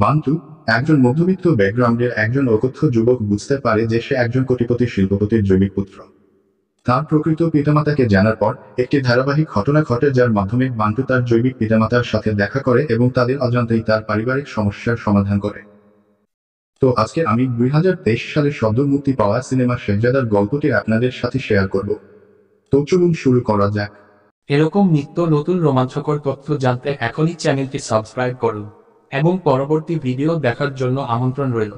বান্টু, একজন মধ্যবিত্ত ব্যাকগ্রাউন্ডের একজন অকথ্য যুবক, বুঝতে পারে যে সে একজন কোটিপতি শিল্পপতির জৈবিক পুত্র। তার প্রকৃত পিতামাতাকে জানার পর একটি ধারাবাহিক ঘটনা ঘটে, যার মাধ্যমে বান্টু তার জৈবিক পিতামাতার সাথে দেখা করে এবং তাদের অজান্তেই তার পারিবারিক সমস্যার সমাধান করে। তো আজকে আমি 2023 সালে সদ্য মুক্তি পাওয়া সিনেমা শেহজাদার গল্পটি আপনাদের সাথে শেয়ার করব। তো চলুন শুরু করা যাক। এরকম নিত্য নতুন রোমাঞ্চকর তথ্য জানতে এখনই চ্যানেলটি সাবস্ক্রাইব করুন এবং পরবর্তী ভিডিও দেখার জন্য আমন্ত্রণ রইল।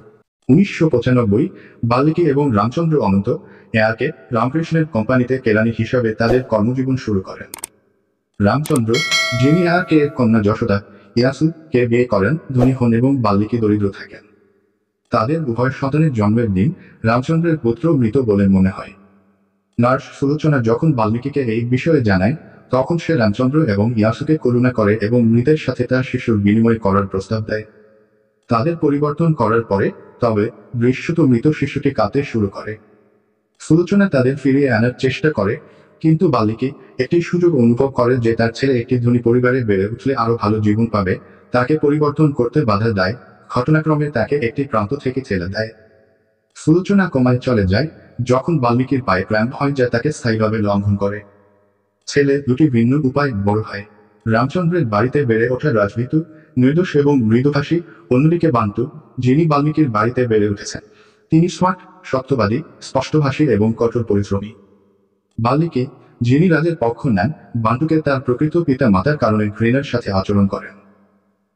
1995 বাল্মীকি এবং রামচন্দ্র অনন্ত এআরকে রামকৃষ্ণের কোম্পানিতে কেরানি হিসাবে তাদের কর্মজীবন শুরু করেন। রামচন্দ্র, যিনি এআরকে এর কন্যা যশোদা ইয়াসুকে বিয়ে করেন, ধনী হন এবং বাল্মীকি দরিদ্র থাকেন। তাদের উভয় সন্তানের জন্মের দিন রামচন্দ্রের পুত্র মৃত বলে মনে হয়। নার্স সুলোচনা যখন বাল্মীকিকে এই বিষয়ে জানায়, তখন সে রামচন্দ্র এবং ইয়াসুকে করুণা করে এবং মৃতের সাথে তার শিশুর বিনিময় করার প্রস্তাব দেয়। তাদের পরিবর্তন করার পরে তবে দৃশ্যত মৃত শিশুটি কাঁদতে শুরু করে। সুলোচনা তাদের ফিরিয়ে আনার চেষ্টা করে, কিন্তু বাল্মীকি একটি সুযোগ অনুভব করে যে তার ছেলে একটি ধনী পরিবারে বেড়ে উঠলে আরো ভালো জীবন পাবে। তাকে পরিবর্তন করতে বাধা দেয়, ঘটনাক্রমে তাকে একটি প্রান্ত থেকে ছেড়ে দেয়। সুলোচনা কোমায় চলে যায় যখন বাল্মীকির পায়ে ক্র্যাম্প হয়, যা তাকে স্থায়ীভাবে লঙ্ঘন করে। ছেলে দুটি ভিন্ন উপায় বড় হয়। রামচন্দ্রের বাড়িতে বেড়ে ওঠা রাজভিতু, নির্দোষ এবং মৃদুভাষী। অন্যদিকে বান্টু, যিনি বাল্মীকির বাড়িতে বেড়ে উঠেছেন, তিনি স্মার্ট, সত্যবাদী, স্পষ্টভাষী এবং কঠোর পরিশ্রমী। বাল্মীকি, যিনি রাজের পক্ষ নেন, বান্টুকে তার প্রকৃত পিতা মাতার কারণে ঘৃণার সাথে আচরণ করেন।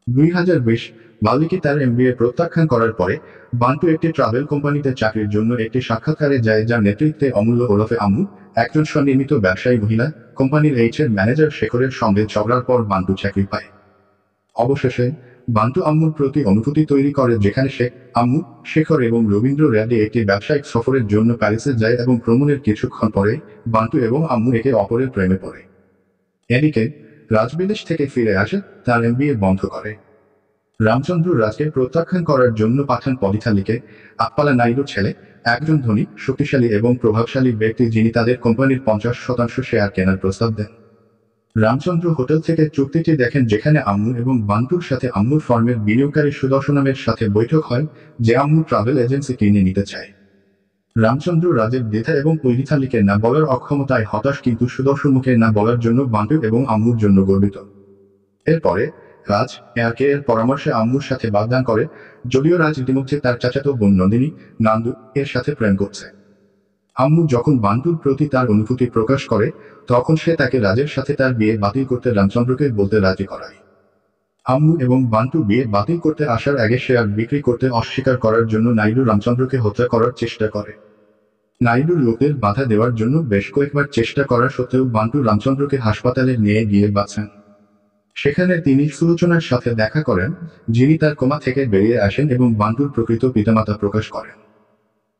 2020 বাল্মীকি তার এমবিএ প্রত্যাখ্যান করার পরে বান্টু একটি ট্রাভেল কোম্পানিতে চাকরির জন্য একটি সাক্ষাৎকারে যায়, যার নেতৃত্বে অমূল্য ওরফে আম্মু, একজন স্বনির্মিত ব্যবসায়ী মহিলা। কোম্পানির এইচআর ম্যানেজার শেখরের সঙ্গে ঝগড়ার পর বান্টু চাকরি পায়। অবশেষে বান্টু আম্মুর প্রতি অনুভূতি তৈরি করে, যেখানে সে, আম্মু, শেখর এবং রবীন্দ্র রেড্ডি একটি ব্যবসায়িক সফরের জন্য প্যারিসে যায় এবং ভ্রমণের কিছুক্ষণ পরে বান্টু এবং আম্মু একে অপরের প্রেমে পড়ে। এদিকে রাজ বিদেশ থেকে ফিরে আসে, তার এমবিএ বন্ধ করে। রামচন্দ্র রাজকে প্রত্যাখ্যান করার জন্য পাঠান পদিথালিকে, আপ্পালা নাইডুর ছেলে, একজন ধনী, শক্তিশালী এবং প্রভাবশালী ব্যক্তি, যিনি তাদের কোম্পানির 50% শেয়ার কেনার প্রস্তাব দেন। রামচন্দ্র হোটেল থেকে চুক্তিটি দেখেন, যেখানে আম্মু এবং বান্টুর সাথে আম্মুর ফার্মের বিনিয়োগকারী সুদর্শনামের সাথে বৈঠক হয়, যে আম্মু ট্রাভেল এজেন্সি কিনে নিতে চায়। রামচন্দ্র রাজের দ্বিধা এবং পৈদিথালিকে না বলার অক্ষমতায় হতাশ, কিন্তু সুদর্শনমুখে না বলার জন্য বান্টু এবং আম্মুর জন্য গর্বিত। এরপরে রাজ এআরকে এর পরামর্শে আম্মুর সাথে বাগদান করে, যদিও রাজ ইতিমধ্যে তার চাচাতো বোন নন্দিনী, নান্দু এর সাথে প্রেম করছে। আম্মু যখন বান্টুর প্রতি তার অনুভূতি প্রকাশ করে, তখন সে তাকে রাজের সাথে তার বিয়ে বাতিল করতে রামচন্দ্রকে বলতে রাজি করায়। আম্মু এবং বান্টু বিয়ে বাতিল করতে আসার আগে শেয়ার বিক্রি করতে অস্বীকার করার জন্য নাইডু রামচন্দ্রকে হত্যা করার চেষ্টা করে। নাইডুর লোকদের বাধা দেওয়ার জন্য বেশ কয়েকবার চেষ্টা করা সত্ত্বেও বান্টু রামচন্দ্রকে হাসপাতালে নিয়ে গিয়ে বাঁচান। সেখানে তিনি সুলোচনার সাথে দেখা করেন, যিনি তার কোমা থেকে বেরিয়ে আসেন এবং বান্টুর প্রকৃত পিতামাতা প্রকাশ করেন।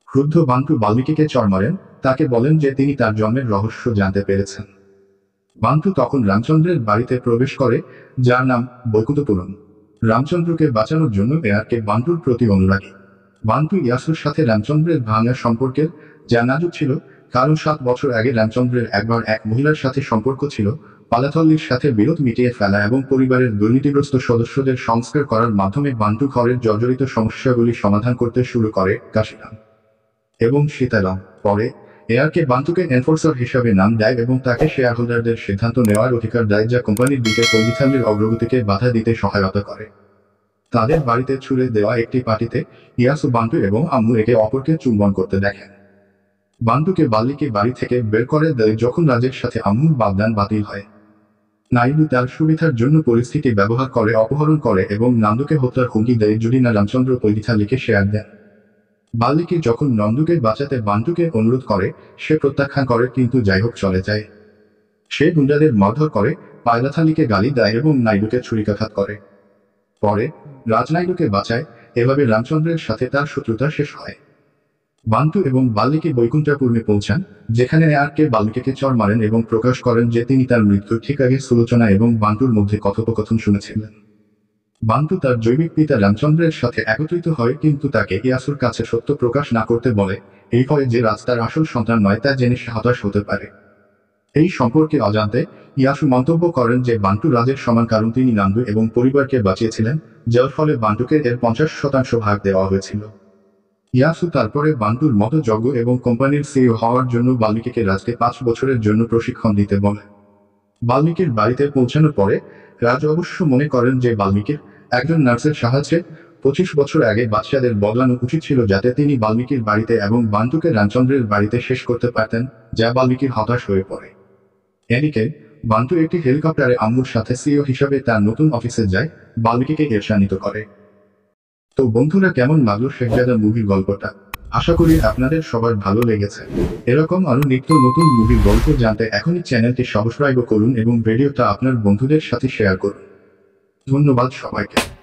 ক্রুদ্ধ বান্টু বাল্মীকিকে চড় মারেন, তাকে বলেন যে তিনি তার জন্মের রহস্য জানতে পেরেছেন। বান্টু তখন রামচন্দ্রের বাড়িতে প্রবেশ করে, যার নাম বৈকুণ্ঠপুরম। রামচন্দ্রকে বাঁচানোর জন্য এআরকে বান্টুর প্রতি অনুরাগী। বান্টু ইয়াসুর সাথে রামচন্দ্রের ভাঙা সম্পর্কের, যা নাজুক ছিল, কারণ 7 বছর আগে রামচন্দ্রের একবার এক মহিলার সাথে সম্পর্ক ছিল। পালাথল্লির সাথে বিরোধ মিটিয়ে ফেলা এবং পরিবারের দুর্নীতিগ্রস্ত সদস্যদের সংস্কার করার মাধ্যমে বান্টু ঘরের জর্জরিত সমস্যাগুলি সমাধান করতে শুরু করে। কাশিরাম এবং সীতারাম পরে এআরকে বান্টুকে এনফোর্সার হিসাবে নাম দেয় এবং তাকে শেয়ার হোল্ডারদের সিদ্ধান্ত নেওয়ার অধিকার দেয়, যা কোম্পানির দিকে পৈদিথালির অগ্রগতিকে বাধা দিতে সহায়তা করে। তাদের বাড়িতে ছুড়ে দেওয়া একটি পার্টিতে ইয়াসু বান্টু এবং আম্মু একে অপরকে চুম্বন করতে দেখেন। বান্টুকে বাল্মীকি বাড়ি থেকে বের করে দেয় যখন রাজের সাথে আম্মুর বাগদান বাতিল হয়। নাইডু তার সুবিধার জন্য পরিস্থিতি ব্যবহার করে অপহরণ করে এবং নান্দুকে হত্যার হুমকি দেয় যদি না রামচন্দ্র পৈদিথালিকে শেয়ার দেন। বাল্মীকি যখন নন্দুকে বাঁচাতে বান্টুকে অনুরোধ করে, সে প্রত্যাখ্যান করে, কিন্তু যাই হোক চলে যায়। সে গুন্ডাদের মারধর করে, পায়লাথালিকে গালি দেয় এবং নাইডুকে ছুরিকাঘাত করে। পরে রাজ নাইডুকে বাঁচায়। এভাবে রামচন্দ্রের সাথে তার শত্রুতা শেষ হয়। বান্টু এবং বাল্মীকি বৈকুণ্ঠপুরমে পৌঁছান, যেখানে এআরকে বাল্মীকিকে চড় মারেন এবং প্রকাশ করেন যে তিনি তার মৃত্যুর ঠিক আগে সুলোচনা এবং বান্টুর মধ্যে কথোপকথন শুনেছিলেন। বান্টু তার জৈবিক পিতা রামচন্দ্রের সাথে একত্রিত হয়, কিন্তু তাকে ইয়াসুর কাছে সত্য প্রকাশ না করতে বলে, এই ভয়ে যে রাজ তার আসল সন্তান নয় তা জেনে সে হতাশ হতে পারে। এই সম্পর্কে অজান্তে ইয়াসু মন্তব্য করেন যে বান্টু রাজের সমান, কারণ তিনি নান্দু এবং পরিবারকে বাঁচিয়েছিলেন। যার ফলে বান্টুকে এর 50% ভাগ দেওয়া হয়েছিল। ইয়াসু তারপরে বান্টুর মতো যোগ্য এবং কোম্পানির সিইও হওয়ার জন্য বাল্মীকিকে রাজকে 5 বছরের জন্য প্রশিক্ষণ দিতে বলে। বাল্মীকির বাড়িতে পৌঁছানোর পরে রাজ অবশ্য মনে করেন যে বাল্মীকির একজন নার্সের সাহায্যে 25 বছর আগে বাদশাদের বদলানো উচিত ছিল, যাতে তিনি বাল্মীকির বাড়িতে এবং বান্টুকে রামচন্দ্রের বাড়িতে শেষ করতে পারতেন, যা বাল্মীকির হতাশ হয়ে পড়ে। এদিকে বান্টু একটি হেলিকপ্টারে আম্মুর সাথে সিইও হিসাবে তার নতুন অফিসে যায়, বাল্মীকিকে ঈর্ষান্বিত করে। তো বন্ধুরা, কেমন লাগলো শেখজাদা মুভির গল্পটা? আশা করি আপনাদের সবার ভালো লেগেছে। এরকম আরো নিত্য নতুন মুভির গল্প জানতে এখনই চ্যানেলটি সাবস্ক্রাইব করুন এবং ভিডিওটা আপনার বন্ধুদের সাথে শেয়ার করুন। ধন্যবাদ সবাইকে।